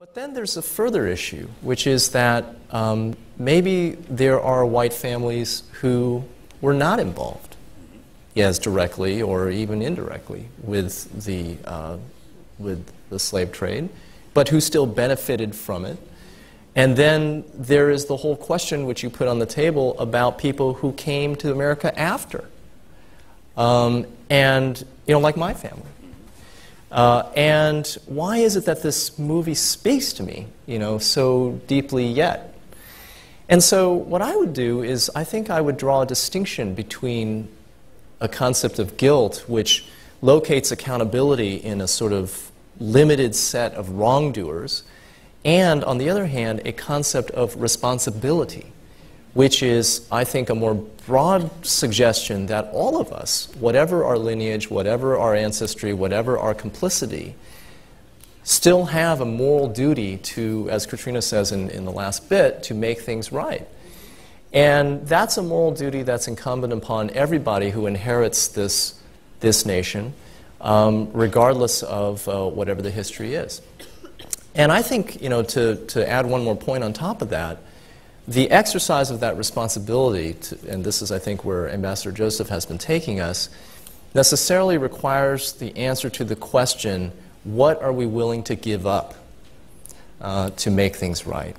But then there's a further issue, which is that maybe there are white families who were not involved, as directly or even indirectly with the slave trade, but who still benefited from it. And then there is the whole question which you put on the table about people who came to America after, and like my family. And why is it that this movie speaks to me, so deeply yet? And so what I would do is I think I would draw a distinction between a concept of guilt, which locates accountability in a sort of limited set of wrongdoers, and on the other hand, a concept of responsibility, which is, I think, a more broad suggestion that all of us, whatever our lineage, whatever our ancestry, whatever our complicity, still have a moral duty to, as Katrina says in the last bit, to make things right. And that's a moral duty that's incumbent upon everybody who inherits this nation, regardless of whatever the history is. And I think, to add one more point on top of that, the exercise of that responsibility, and this is, I think, where Ambassador Joseph has been taking us, necessarily requires the answer to the question, what are we willing to give up to make things right?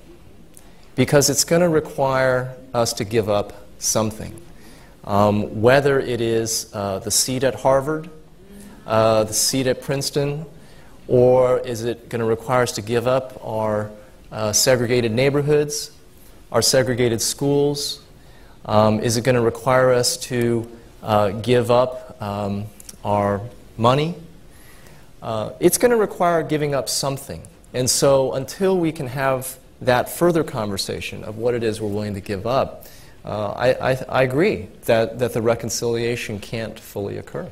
Because it's going to require us to give up something. Whether it is the seat at Harvard, the seat at Princeton, or is it going to require us to give up our segregated neighborhoods, our segregated schools? Is it going to require us to give up our money? It's going to require giving up something. And so until we can have that further conversation of what it is we're willing to give up, I agree that the reconciliation can't fully occur.